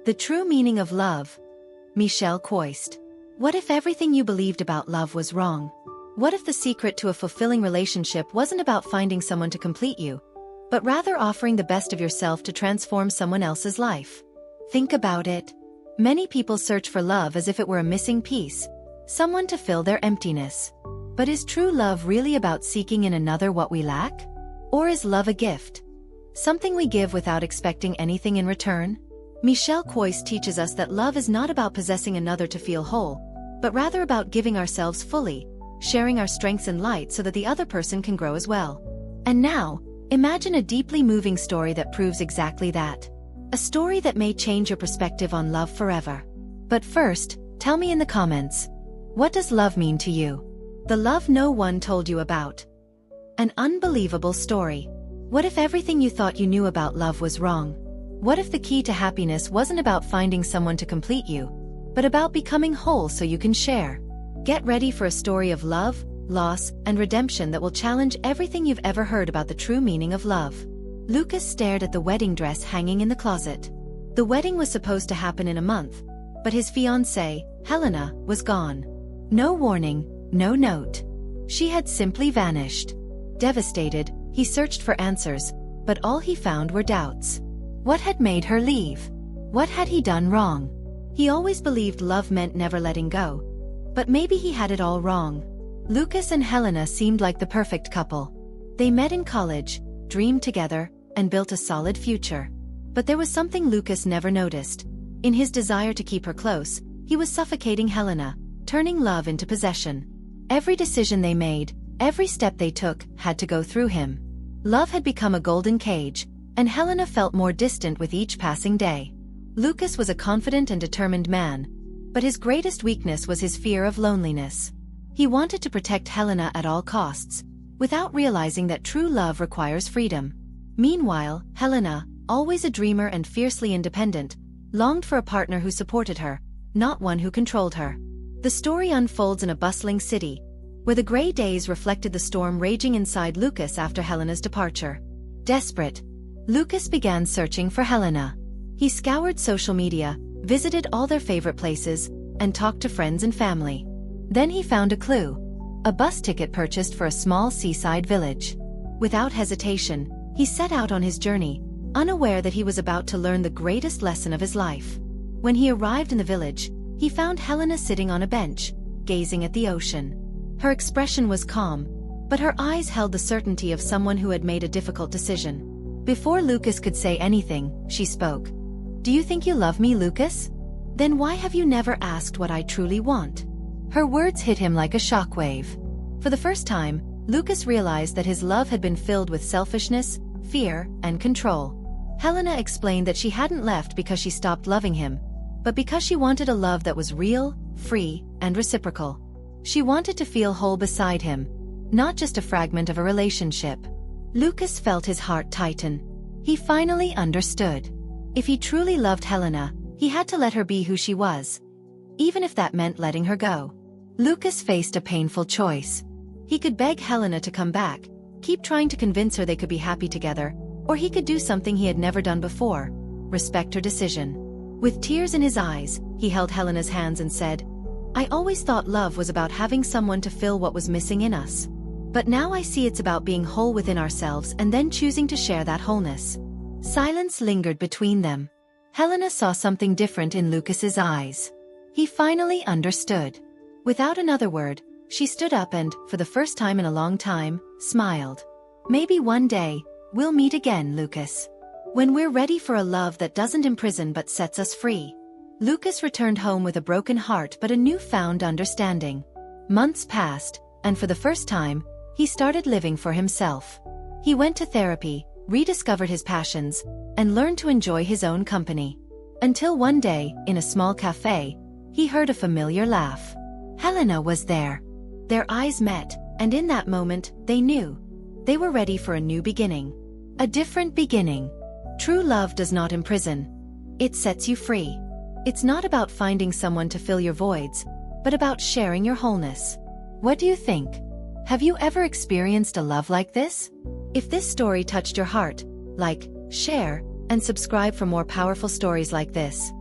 The true meaning of love. Michel Quoist. What if everything you believed about love was wrong? What if the secret to a fulfilling relationship wasn't about finding someone to complete you, but rather offering the best of yourself to transform someone else's life? Think about it. Many people search for love as if it were a missing piece, someone to fill their emptiness. But is true love really about seeking in another what we lack? Or is love a gift? Something we give without expecting anything in return? Michel Quoist teaches us that love is not about possessing another to feel whole, but rather about giving ourselves fully, sharing our strengths and light so that the other person can grow as well. And now, imagine a deeply moving story that proves exactly that. A story that may change your perspective on love forever. But first, tell me in the comments, what does love mean to you? The love no one told you about. An unbelievable story. What if everything you thought you knew about love was wrong? What if the key to happiness wasn't about finding someone to complete you, but about becoming whole so you can share? Get ready for a story of love, loss, and redemption that will challenge everything you've ever heard about the true meaning of love. Lucas stared at the wedding dress hanging in the closet. The wedding was supposed to happen in a month, but his fiancée, Helena, was gone. No warning, no note. She had simply vanished. Devastated, he searched for answers, but all he found were doubts. What had made her leave? What had he done wrong? He always believed love meant never letting go. But maybe he had it all wrong. Lucas and Helena seemed like the perfect couple. They met in college, dreamed together, and built a solid future. But there was something Lucas never noticed. In his desire to keep her close, he was suffocating Helena, turning love into possession. Every decision they made, every step they took, had to go through him. Love had become a golden cage, and Helena felt more distant with each passing day. Lucas was a confident and determined man, but his greatest weakness was his fear of loneliness. He wanted to protect Helena at all costs, without realizing that true love requires freedom. Meanwhile, Helena, always a dreamer and fiercely independent, longed for a partner who supported her, not one who controlled her. The story unfolds in a bustling city, where the gray days reflected the storm raging inside Lucas after Helena's departure. Desperate, Lucas began searching for Helena. He scoured social media, visited all their favorite places, and talked to friends and family. Then he found a clue: a bus ticket purchased for a small seaside village. Without hesitation, he set out on his journey, unaware that he was about to learn the greatest lesson of his life. When he arrived in the village, he found Helena sitting on a bench, gazing at the ocean. Her expression was calm, but her eyes held the certainty of someone who had made a difficult decision. Before Lucas could say anything, she spoke. "Do you think you love me, Lucas? Then why have you never asked what I truly want?" Her words hit him like a shockwave. For the first time, Lucas realized that his love had been filled with selfishness, fear, and control. Helena explained that she hadn't left because she stopped loving him, but because she wanted a love that was real, free, and reciprocal. She wanted to feel whole beside him, not just a fragment of a relationship. Lucas felt his heart tighten. He finally understood. If he truly loved Helena, he had to let her be who she was, even if that meant letting her go. Lucas faced a painful choice. He could beg Helena to come back, keep trying to convince her they could be happy together, or he could do something he had never done before: respect her decision. With tears in his eyes, he held Helena's hands and said, "I always thought love was about having someone to fill what was missing in us. But now I see it's about being whole within ourselves and then choosing to share that wholeness." Silence lingered between them. Helena saw something different in Lucas's eyes. He finally understood. Without another word, she stood up and, for the first time in a long time, smiled. "Maybe one day, we'll meet again, Lucas. When we're ready for a love that doesn't imprison but sets us free." Lucas returned home with a broken heart but a newfound understanding. Months passed, and for the first time, he started living for himself. He went to therapy, rediscovered his passions, and learned to enjoy his own company. Until one day, in a small cafe, he heard a familiar laugh. Helena was there. Their eyes met, and in that moment, they knew. They were ready for a new beginning. A different beginning. True love does not imprison. It sets you free. It's not about finding someone to fill your voids, but about sharing your wholeness. What do you think? Have you ever experienced a love like this? If this story touched your heart, like, share, and subscribe for more powerful stories like this.